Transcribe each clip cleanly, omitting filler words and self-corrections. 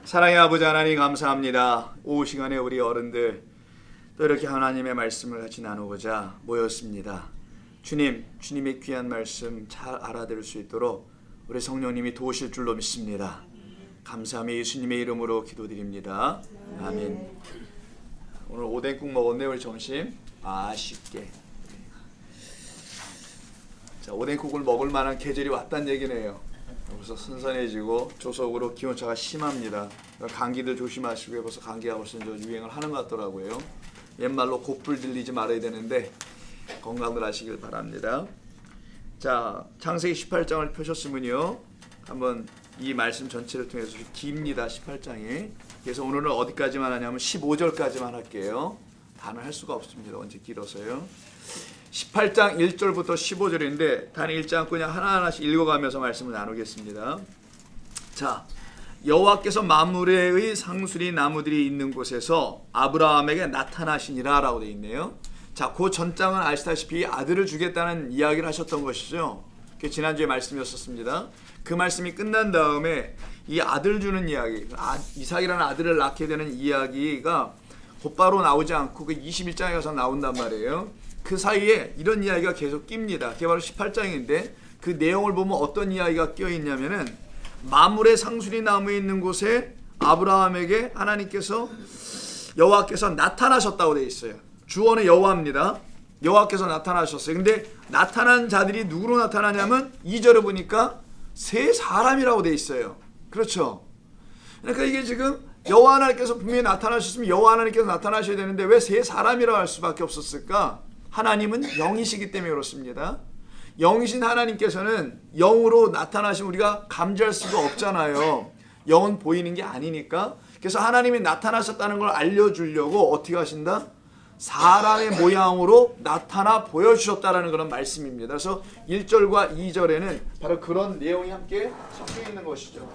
사랑의 아버지 하나님 감사합니다. 오후 시간에 우리 어른들 또 이렇게 하나님의 말씀을 같이 나누고자 모였습니다. 주님의 귀한 말씀 잘 알아들을 수 있도록 우리 성령님이 도우실 줄로 믿습니다. 감사하며 예수님의 이름으로 기도드립니다. 아멘. 오늘 오뎅국 먹었네요. 우리 점심 맛있게. 자, 오뎅국을 먹을 만한 계절이 왔다는 얘기네요. 벌써 선선해지고 조석으로 기온차가 심합니다. 감기들 조심하시고요. 벌써 감기가 벌써 유행을 하는 것 같더라고요. 옛말로 곧불 들리지 말아야 되는데 건강들 하시길 바랍니다. 자, 창세기 18장을 펴셨으면요, 한번 이 말씀 전체를 통해서 깁니다. 18장이. 그래서 오늘은 어디까지만 하냐면 15절까지만 할게요. 다는 할 수가 없습니다. 언제 길어서요. 18장 1절부터 15절인데 단 읽지 않고 그냥 하나하나씩 읽어가면서 말씀을 나누겠습니다. 자, 여호와께서 마므레의 상수리 나무들이 있는 곳에서 아브라함에게 나타나시니라 라고 되어 있네요. 자, 그 전장은 아시다시피 아들을 주겠다는 이야기를 하셨던 것이죠. 그게 지난주에 말씀이었습니다. 그 말씀이 끝난 다음에 이 아들 주는 이야기, 이삭이라는 아들을 낳게 되는 이야기가 곧바로 나오지 않고 그 21장에 가서 나온단 말이에요. 그 사이에 이런 이야기가 계속 낍니다. 그게 바로 18장인데 그 내용을 보면 어떤 이야기가 끼어 있냐면은 마므레 상수리 나무에 있는 곳에 아브라함에게 하나님께서 여호와께서 나타나셨다고 되어 있어요. 주어는 여호와입니다. 여호와께서 나타나셨어요. 근데 나타난 자들이 누구로 나타나냐면 2절에 보니까 세 사람이라고 되어 있어요. 그렇죠? 그러니까 이게 지금 여호와 하나님께서 분명히 나타나셨으면 여호와 하나님께서 나타나셔야 되는데 왜 세 사람이라고 할 수밖에 없었을까? 하나님은 영이시기 때문에 그렇습니다. 영이신 하나님께서는 영으로 나타나시면 우리가 감지할 수가 없잖아요. 영은 보이는 게 아니니까. 그래서 하나님이 나타나셨다는 걸 알려주려고 어떻게 하신다? 사람의 모양으로 나타나 보여주셨다라는 그런 말씀입니다. 그래서 1절과 2절에는 바로 그런 내용이 함께 섞여 있는 것이죠.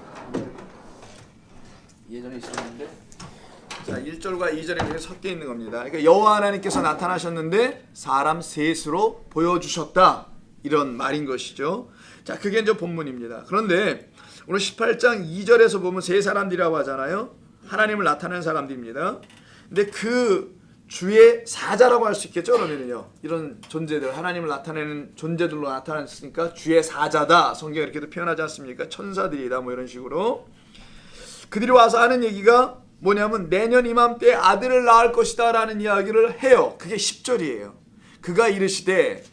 예전에 있었는데, 자, 1절과 2절에 이렇게 섞여 있는 겁니다. 그러니까 여호와 하나님께서 나타나셨는데 사람 셋으로 보여주셨다, 이런 말인 것이죠. 자, 그게 이제 본문입니다. 그런데 오늘 18장 2절에서 보면 세 사람들이라고 하잖아요. 하나님을 나타내는 사람들입니다. 근데 그 주의 사자라고 할 수 있겠죠. 그러면요, 이런 존재들, 하나님을 나타내는 존재들로 나타났으니까 주의 사자다, 성경에 이렇게도 표현하지 않습니까? 천사들이다, 뭐 이런 식으로. 그들이 와서 하는 얘기가 뭐냐면 내년 이맘때 아들을 낳을 것이다 라는 이야기를 해요. 그게 10절이에요. 그가 이르시되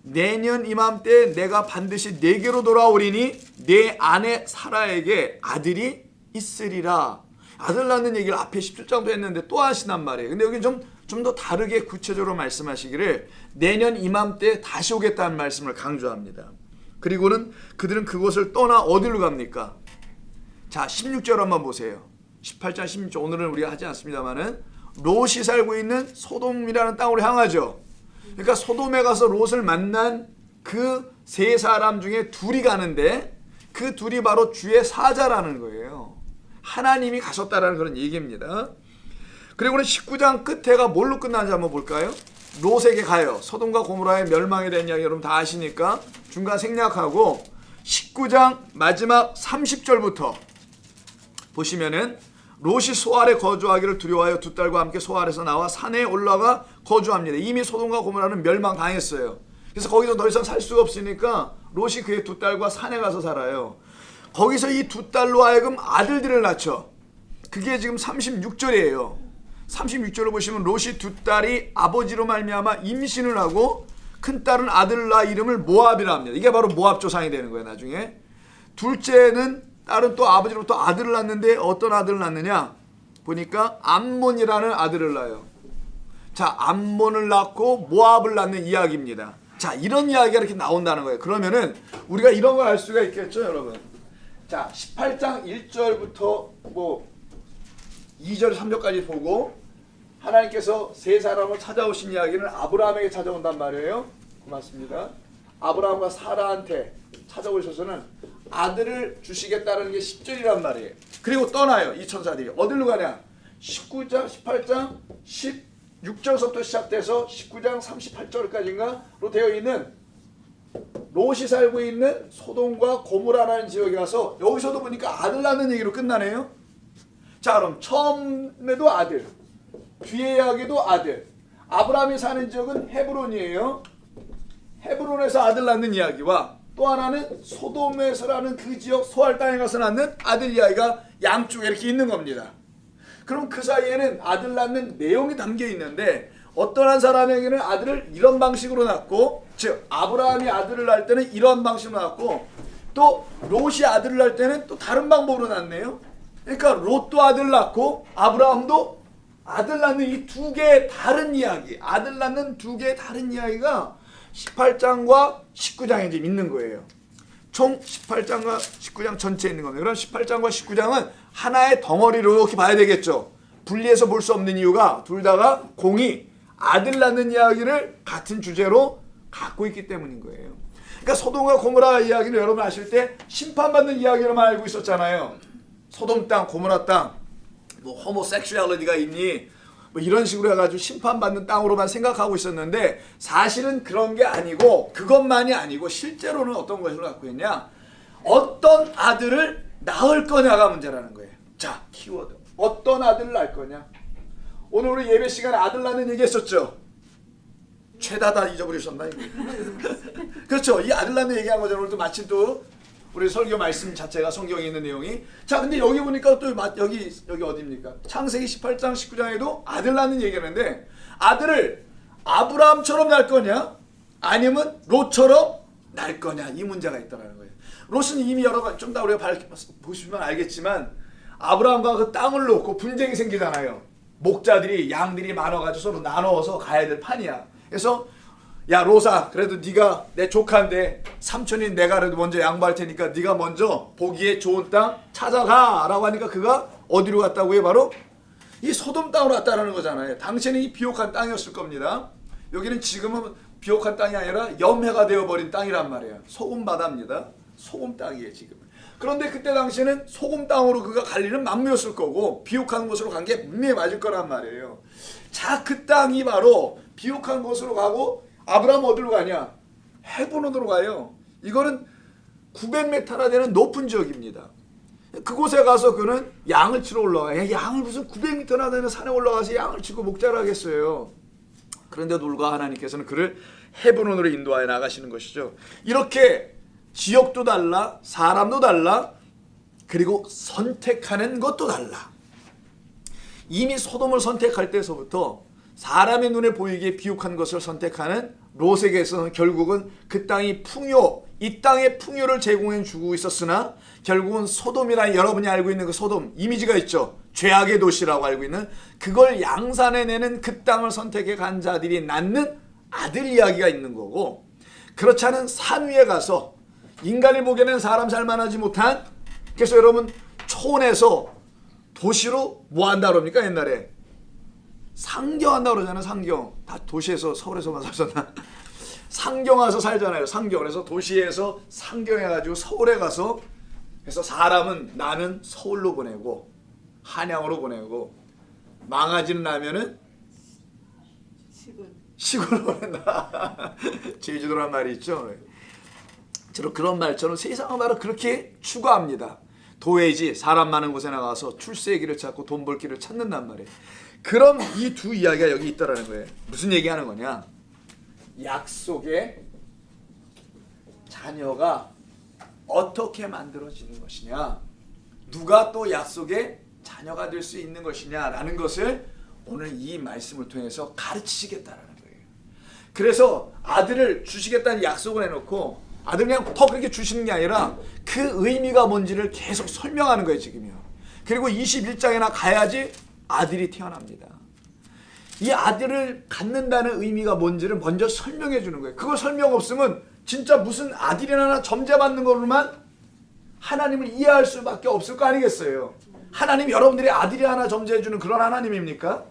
내년 이맘때 내가 반드시 내게로 돌아오리니 내 아내 사라에게 아들이 있으리라. 아들 낳는 얘기를 앞에 17장도 했는데 또 하시단 말이에요. 근데 여기 좀 더 다르게 구체적으로 말씀하시기를 내년 이맘때 다시 오겠다는 말씀을 강조합니다. 그리고는 그들은 그곳을 떠나 어디로 갑니까? 자, 16절 한번 보세요. 18장 16절, 오늘은 우리가 하지 않습니다만은 롯이 살고 있는 소돔이라는 땅으로 향하죠. 그러니까 소돔에 가서 롯을 만난 그 세 사람 중에 둘이 가는데 그 둘이 바로 주의 사자라는 거예요. 하나님이 가셨다라는 그런 얘기입니다. 그리고는 19장 끝에가 뭘로 끝나는지 한번 볼까요? 롯에게 가요. 소돔과 고모라의 멸망에 대한 이야기 여러분 다 아시니까 중간 생략하고 19장 마지막 30절부터 보시면은 롯이 소알에 거주하기를 두려워하여 두 딸과 함께 소알에서 나와 산에 올라가 거주합니다. 이미 소돔과 고모라는 멸망당했어요. 그래서 거기서 더 이상 살 수가 없으니까 롯이 그의 두 딸과 산에 가서 살아요. 거기서 이 두 딸로 하여금 아들들을 낳죠. 그게 지금 36절이에요. 36절을 보시면 롯이 두 딸이 아버지로 말미암아 임신을 하고 큰 딸은 아들을 낳아 이름을 모압이라 합니다. 이게 바로 모압 조상이 되는 거예요. 나중에 둘째는 딸은 또 아버지로부터 아들을 낳는데 어떤 아들을 낳느냐 보니까 암몬이라는 아들을 낳아요. 자, 암몬을 낳고 모압을 낳는 이야기입니다. 자, 이런 이야기가 이렇게 나온다는 거예요. 그러면은 우리가 이런 걸 알 수가 있겠죠, 여러분. 자, 18장 1절부터 뭐 2절 3절까지 보고 하나님께서 세 사람을 찾아오신 이야기는 아브라함에게 찾아온단 말이에요. 고맙습니다. 아브라함과 사라한테 찾아오셔서는 아들을 주시겠다는 게 10절이란 말이에요. 그리고 떠나요. 이 천사들이 어디로 가냐? 19장 18장 16절부터 시작돼서 19장 38절까지인가로 되어 있는 롯이 살고 있는 소돔과 고모라라는 지역에 가서 여기서도 보니까 아들 낳는 얘기로 끝나네요. 자, 그럼 처음에도 아들, 뒤에 이야기도 아들. 아브라함이 사는 지역은 헤브론이에요. 헤브론에서 아들 낳는 이야기와 또 하나는 소돔에서라는 그 지역 소알 땅에 가서 낳는 아들 이야기가 양쪽에 이렇게 있는 겁니다. 그럼 그 사이에는 아들 낳는 내용이 담겨 있는데 어떤 한 사람에게는 아들을 이런 방식으로 낳고, 즉 아브라함이 아들을 낳을 때는 이런 방식으로 낳고, 또 롯이 아들을 낳을 때는 또 다른 방법으로 낳네요. 그러니까 롯도 아들 낳고 아브라함도 아들 낳는 이 두 개의 다른 이야기, 아들 낳는 두 개의 다른 이야기가 18장과 19장에 지금 있는 거예요. 총 18장과 19장 전체에 있는 겁니다. 그럼 18장과 19장은 하나의 덩어리로 이렇게 봐야 되겠죠. 분리해서 볼 수 없는 이유가 둘 다가 공이 아들 낳는 이야기를 같은 주제로 갖고 있기 때문인 거예요. 그러니까 소돔과 고모라 이야기를 여러분 아실 때 심판받는 이야기로만 알고 있었잖아요. 소돔 땅, 고모라 땅, 뭐 호모섹슈얼리티가 있니? 뭐 이런 식으로 해가지고 심판받는 땅으로만 생각하고 있었는데 사실은 그런 게 아니고, 그것만이 아니고 실제로는 어떤 것을 갖고 있냐? 어떤 아들을 낳을 거냐가 문제라는 거예요. 자, 키워드. 어떤 아들을 낳을 거냐? 오늘 우리 예배 시간에 아들 낳는 얘기 했었죠? 죄다 다 잊어버리셨나? 그렇죠. 이 아들 낳는 얘기한 거잖아요. 오늘도 마침 또 우리 설교 말씀 자체가 성경에 있는 내용이. 자, 근데 여기 보니까 또 여기 어디입니까? 창세기 18장 19장에도 아들 낳는 얘기하는데 아들을 아브라함처럼 낳을 거냐? 아니면 롯처럼 낳을 거냐? 이 문제가 있다는 거예요. 롯은 이미 여러 번 좀 더 우리가 보시면 알겠지만 아브라함과 그 땅을 놓고 분쟁이 생기잖아요. 목자들이 양들이 많아가지고 서로 나눠서 가야 될 판이야. 그래서 야 롯아, 그래도 네가 내 조카인데 삼촌인 내가 그래도 먼저 양보할 테니까 네가 먼저 보기에 좋은 땅 찾아가 라고 하니까 그가 어디로 갔다고 해? 바로 이 소돔 땅으로 갔다라는 거잖아요. 당시에는 이 비옥한 땅이었을 겁니다. 여기는 지금은 비옥한 땅이 아니라 염해가 되어버린 땅이란 말이에요. 소금 바다입니다. 소금 땅이에요 지금. 그런데 그때 당시에는 소금 땅으로 그가 갈 일은 만무였을 거고 비옥한 곳으로 간 게 분명히 맞을 거란 말이에요. 자, 그 땅이 바로 비옥한 곳으로 가고 아브라함 어디로 가냐? 헤브론으로 가요. 이거는 900m나 되는 높은 지역입니다. 그곳에 가서 그는 양을 치러 올라가요. 양을 무슨 900m나 되는 산에 올라가서 양을 치고 목자를 하겠어요. 그런데도 불구하고 하나님께서는 그를 헤브론으로 인도하여 나가시는 것이죠. 이렇게 지역도 달라, 사람도 달라, 그리고 선택하는 것도 달라. 이미 소돔을 선택할 때서부터 사람의 눈에 보이기에 비옥한 것을 선택하는 롯에게서는 결국은 그 땅이 풍요, 이 땅의 풍요를 제공해 주고 있었으나 결국은 소돔이라 여러분이 알고 있는 그 소돔 이미지가 있죠. 죄악의 도시라고 알고 있는 그걸 양산해내는 그 땅을 선택해 간 자들이 낳는 아들 이야기가 있는 거고, 그렇지 않은 산 위에 가서 인간이 보기에는 사람 살만하지 못한, 그래서 여러분 촌에서 도시로 뭐 한다 그럽니까? 옛날에 상경한다 그러잖아요. 상경. 다 도시에서 서울에서만 살잖아. 상경 와서 살잖아요. 상경. 그래서 도시에서 상경해가지고 서울에 가서, 그래서 사람은 나는 서울로 보내고 한양으로 보내고 망아지는 나면은 시골로 보낸다. 제주도란 말이 있죠. 저는 그런 말처럼 세상은 바로 그렇게 추구합니다. 도회지 사람 많은 곳에 나가서 출세의 길을 찾고 돈 벌 길을 찾는단 말이에요. 그럼 이 두 이야기가 여기 있다라는 거예요. 무슨 얘기하는 거냐? 약속의 자녀가 어떻게 만들어지는 것이냐, 누가 또 약속의 자녀가 될 수 있는 것이냐라는 것을 오늘 이 말씀을 통해서 가르치시겠다라는 거예요. 그래서 아들을 주시겠다는 약속을 해놓고 아들 그냥 더 그렇게 주시는 게 아니라 그 의미가 뭔지를 계속 설명하는 거예요 지금요. 그리고 21장에나 가야지 아들이 태어납니다. 이 아들을 갖는다는 의미가 뭔지를 먼저 설명해 주는 거예요. 그거 설명 없으면 진짜 무슨 아들이나 점재받는 것으로만 하나님을 이해할 수밖에 없을 거 아니겠어요. 하나님이 여러분들이 아들이 하나 점재해 주는 그런 하나님입니까?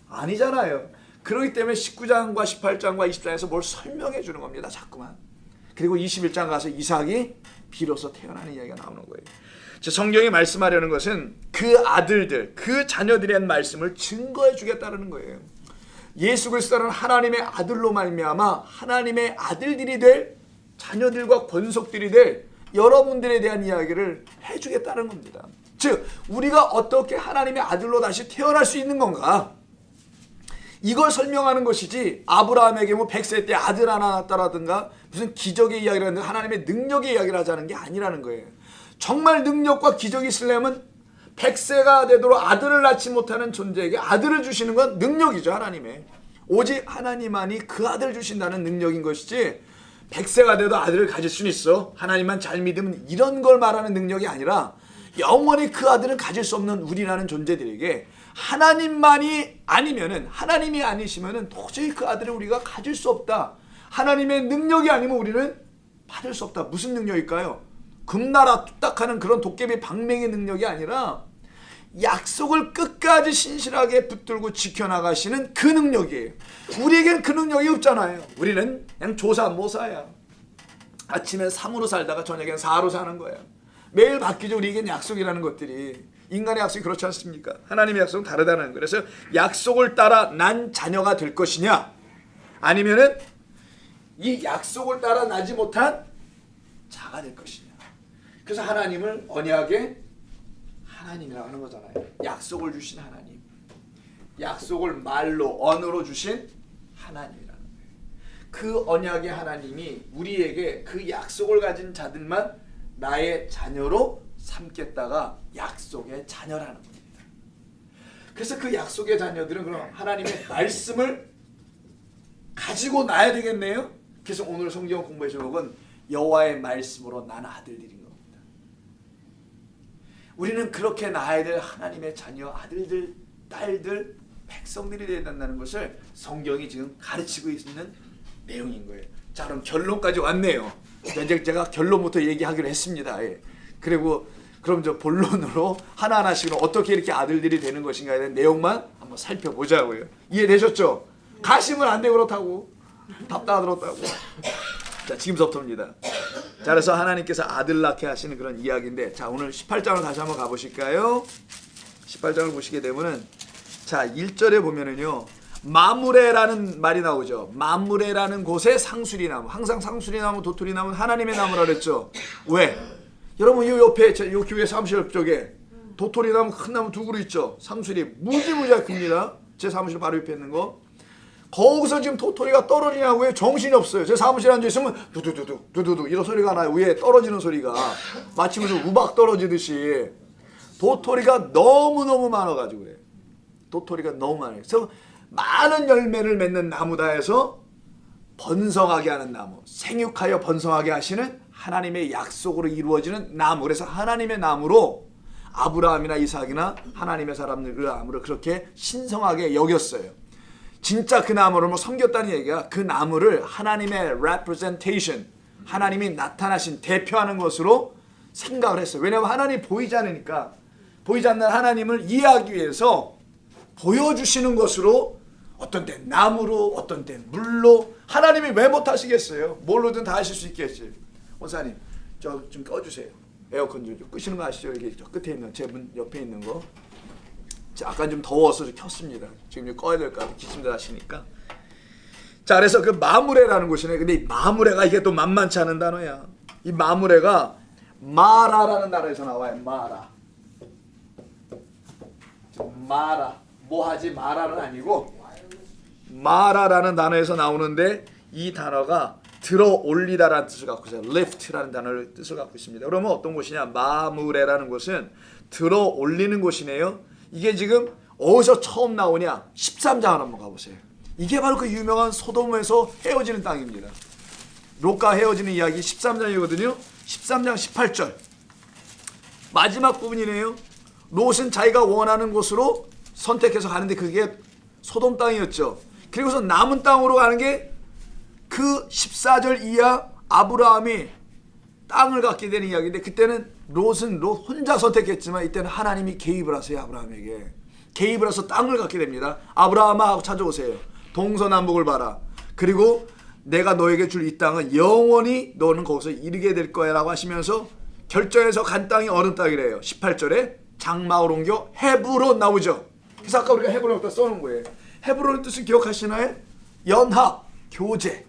아니잖아요. 그렇기 때문에 19장과 18장과 20장에서 뭘 설명해 주는 겁니다. 자꾸만. 그리고 21장 가서 이삭이 비로소 태어나는 이야기가 나오는 거예요. 성경이 말씀하려는 것은 그 아들들, 그 자녀들의 말씀을 증거해 주겠다는 거예요. 예수 그리스도는 하나님의 아들로 말미암아 하나님의 아들들이 될 자녀들과 권속들이 될 여러분들에 대한 이야기를 해주겠다는 겁니다. 즉 우리가 어떻게 하나님의 아들로 다시 태어날 수 있는 건가, 이걸 설명하는 것이지, 아브라함에게 뭐 100세 때 아들 하나 낳았다라든가 무슨 기적의 이야기를 하는데 하나님의 능력의 이야기를 하자는 게 아니라는 거예요. 정말 능력과 기적이 있으려면 100세가 되도록 아들을 낳지 못하는 존재에게 아들을 주시는 건 능력이죠. 하나님의, 오직 하나님만이 그 아들을 주신다는 능력인 것이지, 100세가 돼도 아들을 가질 수는 있어, 하나님만 잘 믿으면, 이런 걸 말하는 능력이 아니라 영원히 그 아들을 가질 수 없는 우리라는 존재들에게 하나님만이 아니면은, 하나님이 아니시면은 도저히 그 아들을 우리가 가질 수 없다. 하나님의 능력이 아니면 우리는 받을 수 없다. 무슨 능력일까요? 금나라 뚝딱하는 그런 도깨비 방맹의 능력이 아니라 약속을 끝까지 신실하게 붙들고 지켜나가시는 그 능력이에요. 우리에겐 그 능력이 없잖아요. 우리는 그냥 조사모사야. 아침엔 3으로 살다가 저녁엔 4로 사는 거야. 매일 바뀌죠. 우리에겐 약속이라는 것들이. 인간의 약속이 그렇지 않습니까? 하나님의 약속은 다르다는 거예요. 그래서 약속을 따라 난 자녀가 될 것이냐, 아니면은 이 약속을 따라 나지 못한 자가 될 것이냐. 그래서 하나님을 언약의 하나님이라고 하는 거잖아요. 약속을 주신 하나님, 약속을 말로, 언어로 주신 하나님이라는 거예요. 그 언약의 하나님이 우리에게 그 약속을 가진 자들만 나의 자녀로 삼겠다가 약속의 자녀라는 겁니다. 그래서 그 약속의 자녀들은 그럼 하나님의 말씀을 가지고 나야 되겠네요. 그래서 오늘 성경 공부의 제목은 여호와의 말씀으로 난 아들들인 겁니다. 우리는 그렇게 낳아야 될 하나님의 자녀, 아들들, 딸들, 백성들이 되어야 된다는 것을 성경이 지금 가르치고 있는 내용인 거예요. 자, 그럼 결론까지 왔네요. 이제 제가 결론부터 얘기하기로 했습니다. 예. 그리고 그럼 저 본론으로 하나하나씩 어떻게 이렇게 아들들이 되는 것인가에 대한 내용만 한번 살펴보자고요. 이해되셨죠? 가시면 안 돼, 그렇다고. 답답하더라고. 자, 지금부터입니다. 자, 그래서 하나님께서 아들 낳게 하시는 그런 이야기인데, 자, 오늘 18장을 다시 한번 가보실까요? 18장을 보시게 되면은, 자, 1절에 보면은요, 마므레라는 말이 나오죠. 마므레라는 곳에 상수리나무, 항상 상수리나무, 도토리나무는 하나님의 나무라 그랬죠. 왜? 여러분, 이 옆에 이 교회 사무실 옆쪽에 도토리나무 큰 나무 두 그루 있죠. 상수리 무지무지하게 큽니다. 제 사무실 바로 옆에 있는 거. 거기서 지금 도토리가 떨어지냐고요? 정신이 없어요. 제 사무실에 앉아있으면 두두두두 두두두 이런 소리가 나요. 위에 떨어지는 소리가 마치 무슨 우박 떨어지듯이. 도토리가 너무너무 많아가지고 그래요. 도토리가 너무 많아요. 그래서 많은 열매를 맺는 나무다 해서 번성하게 하는 나무, 생육하여 번성하게 하시는 하나님의 약속으로 이루어지는 나무. 그래서 하나님의 나무로 아브라함이나 이삭이나 하나님의 사람들 그 나무를 그렇게 신성하게 여겼어요. 진짜 그 나무를 뭐 섬겼다는 얘기가, 그 나무를 하나님의 representation, 하나님이 나타나신, 대표하는 것으로 생각을 했어요. 왜냐하면 하나님이 보이지 않으니까, 보이지 않는 하나님을 이해하기 위해서 보여주시는 것으로, 어떤 때 나무로, 어떤 때 물로. 하나님이 왜 못하시겠어요? 뭘로든 다 하실 수 있겠지. 원사님, 저 좀 꺼주세요. 에어컨 좀 끄시는 거 아시죠? 여기 저 끝에 있는, 제 문 옆에 있는 거. 아까 좀 더워서 좀 켰습니다. 지금 꺼야 될까 봐 기침들 하시니까. 자, 그래서 그 마므레라는 곳이네. 근데 이 마므레가 이게 또 만만치 않은 단어야. 이 마므레가 마라라는 나라에서 나와요. 마라. 마라. 뭐 하지 마라는 아니고 마라라는 단어에서 나오는데, 이 단어가 들어 올리다라는 뜻을 갖고 있어요. lift라는 단어를 뜻을 갖고 있습니다. 그러면 어떤 곳이냐? 마므레라는 곳은 들어 올리는 곳이네요. 이게 지금 어디서 처음 나오냐? 13장을 한번 가보세요. 이게 바로 그 유명한 소돔에서 헤어지는 땅입니다. 롯과 헤어지는 이야기 13장이거든요. 13장 18절 마지막 부분이네요. 롯은 자기가 원하는 곳으로 선택해서 가는데 그게 소돔 땅이었죠. 그리고서 남은 땅으로 가는 게 그 14절 이하 아브라함이 땅을 갖게 되는 이야기인데, 그때는 롯은 롯 혼자 선택했지만 이때는 하나님이 개입을 하세요. 아브라함에게 개입을 해서 땅을 갖게 됩니다. 아브라함아 하고 찾아오세요. 동서남북을 봐라. 그리고 내가 너에게 줄 이 땅은 영원히 너는 거기서 이르게 될 거야 라고 하시면서 결정해서 간 땅이 어느 땅이래요. 18절에 장막을 옮겨 헤브론 나오죠. 그래서 아까 우리가 헤브론 여기다 써놓은 거예요. 헤브론의 뜻을 기억하시나요? 연합, 교제,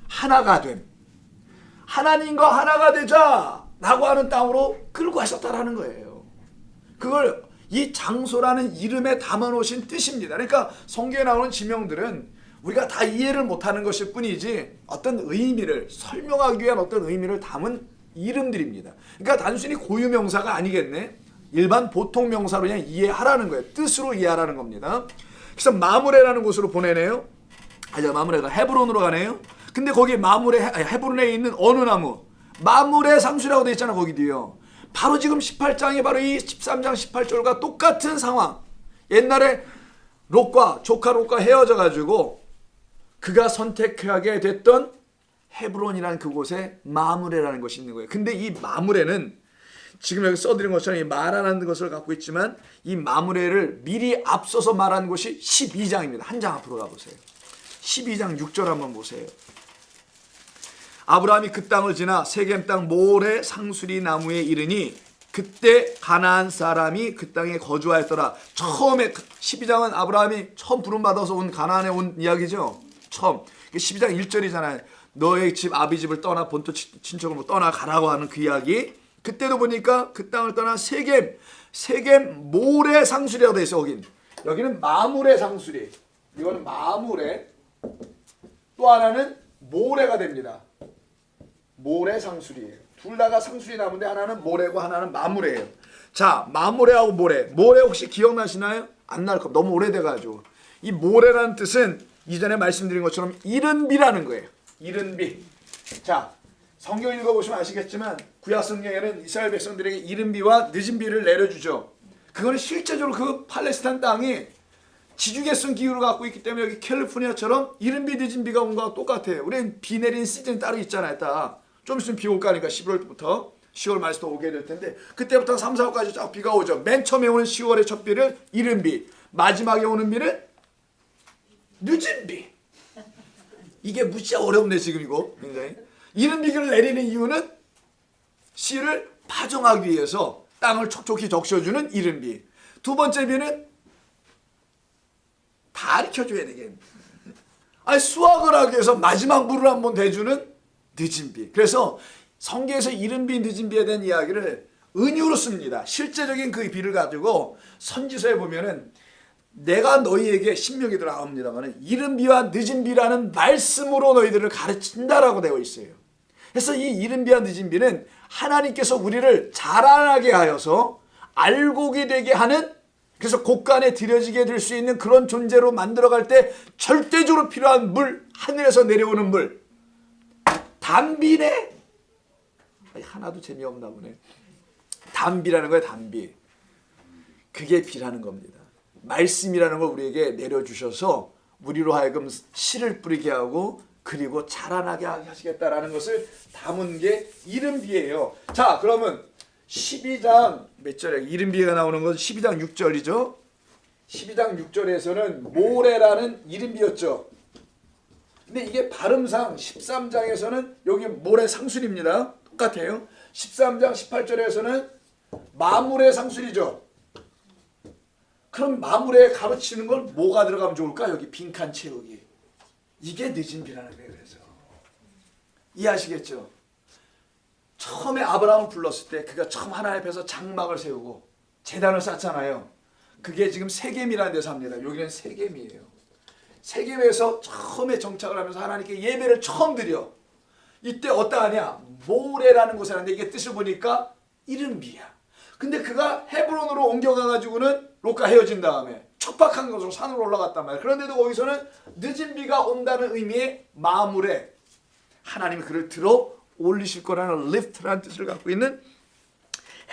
하나가 됨. 하나님과 하나가 되자 라고 하는 땅으로 끌고 가셨다라는 거예요. 그걸 이 장소라는 이름에 담아놓으신 뜻입니다. 그러니까 성경에 나오는 지명들은 우리가 다 이해를 못하는 것일 뿐이지 어떤 의미를 설명하기 위한 어떤 의미를 담은 이름들입니다. 그러니까 단순히 고유명사가 아니겠네. 일반 보통 명사로 그냥 이해하라는 거예요. 뜻으로 이해하라는 겁니다. 그래서 마므레라는 곳으로 보내네요. 마므레가 헤브론으로 가네요. 근데 거기 헤브론에 있는 어느 나무? 마므레 상수라고 되어 있잖아. 거기 뒤에요. 바로 지금 18장이 바로 이 13장 18절과 똑같은 상황. 옛날에 조카 롯과 헤어져 가지고 그가 선택하게 됐던 헤브론이라는 그곳에 마므레라는 것이 있는 거예요. 근데 이 마므레는 지금 여기 써드린 것처럼 이 말하는 것을 갖고 있지만 이 마므레를 미리 앞서서 말한 것이 12장입니다. 한 장 앞으로 가보세요. 12장 6절 한번 보세요. 아브라함이 그 땅을 지나 세겜 땅 모레 상수리 나무에 이르니 그때 가나안 사람이 그 땅에 거주하였더라. 처음에 12장은 아브라함이 처음 부름받아서 온 가나안에 온 이야기죠. 처음 12장 1절이잖아요. 너의 집 아비 집을 떠나 본토 친척으로 떠나 가라고 하는 그 이야기. 그때도 보니까 그 땅을 떠나 세겜 모레 상수리라고 돼 있어. 여기는 마므레 상수리. 이거는 마므레. 또 하나는 모레가 됩니다. 모레 상수리예요. 둘 다가 상수리 나무인데 하나는 모레고 하나는 마므레예요. 자, 마므레하고 모레 혹시 기억나시나요? 안 날 겁니다. 너무 오래돼가지고. 이 모레라는 뜻은 이전에 말씀드린 것처럼 이른 비라는 거예요. 이른 비. 자, 성경 읽어보시면 아시겠지만 구약 성경에는 이스라엘 백성들에게 이른 비와 늦은 비를 내려주죠. 그거는 실제적으로 그 팔레스타인 땅이 지중해성 기후를 갖고 있기 때문에 여기 캘리포니아처럼 이른 비 늦은 비가 온 거와 똑같아요. 우리는 비 내리는 시즌이 따로 있잖아요. 딱. 좀 있으면 비 올까 하니까 11월부터 10월 말부터 오게 될 텐데 그때부터 3, 4월까지 쫙 비가 오죠. 맨 처음에 오는 10월의 첫 비를 이른 비, 마지막에 오는 비는 늦은 비. 이게 무지하게 어렵네 지금 이거. 굉장히. 이른 비를 내리는 이유는 씨를 파종하기 위해서 땅을 촉촉히 적셔주는 이른 비. 두 번째 비는 다 가르쳐줘야 되겠네. 아니 수확을 하기 위해서 마지막 물을 한번 대주는 늦은 비. 그래서 성경에서 이른 비, 늦은 비에 대한 이야기를 은유로 씁니다. 실제적인 그 비를 가지고 선지서에 보면은 내가 너희에게 신명기도 나옵니다만 이른 비와 늦은 비라는 말씀으로 너희들을 가르친다라고 되어 있어요. 그래서 이 이른 비와 늦은 비는 하나님께서 우리를 자라나게 하여서 알고게 되게 하는, 그래서 곳간에 들여지게 될 수 있는 그런 존재로 만들어갈 때 절대적으로 필요한 물, 하늘에서 내려오는 물. 단비네? 하나도 재미없나 보네. 단비라는 거예요. 단비. 그게 비라는 겁니다. 말씀이라는 걸 우리에게 내려주셔서 우리로 하여금 씨를 뿌리게 하고 그리고 자라나게 하시겠다라는 것을 담은 게 이른 비예요. 자, 그러면 12장 몇 절에 이른 비가 나오는 건 12장 6절이죠. 12장 6절에서는 모레라는 이른 비였죠. 근데 이게 발음상 13장에서는 여기 모레 상술입니다. 똑같아요. 13장 18절에서는 마므레 상술이죠. 그럼 마므레에 가르치는 걸 뭐가 들어가면 좋을까? 여기 빈칸 채우기. 이게 늦은 비라는 거예요. 그래서 이해하시겠죠? 처음에 아브라함을 불렀을 때 그가 처음 하나님 앞에서 장막을 세우고 제단을 쌓잖아요. 그게 지금 세겜이라는 데서 합니다. 여기는 세겜이에요. 세겜에서 처음에 정착을 하면서 하나님께 예배를 처음 드려. 이때 어떠하냐? 모레라는 곳에 하는데 이게 뜻을 보니까 이른 비야. 근데 그가 헤브론으로 옮겨가가지고는 롯과 헤어진 다음에 척박한 곳으로 산으로 올라갔단 말이야. 그런데도 거기서는 늦은 비가 온다는 의미의 마므레, 하나님이 그를 들어 올리실 거라는 리프트라는 뜻을 갖고 있는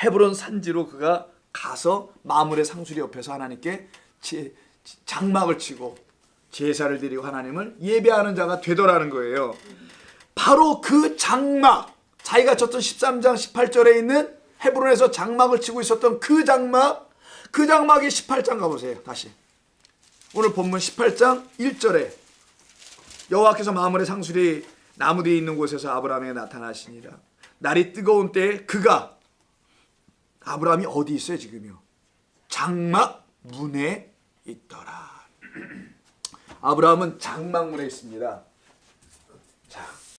헤브론 산지로 그가 가서 마므레 상수리 옆에서 하나님께 장막을 치고 제사를 드리고 하나님을 예배하는 자가 되더라는 거예요. 바로 그 장막, 자기가 쳤던 13장 18절에 있는 헤브론에서 장막을 치고 있었던 그 장막이 18장 가보세요. 다시 오늘 본문 18장 1절에 여호와께서 마므레 상수리 나무 뒤에 있는 곳에서 아브라함에게 나타나시니라. 날이 뜨거운 때에 그가, 아브라함이 어디 있어요 지금요? 장막 문에 있더라. 아브라함은 장막문에 있습니다.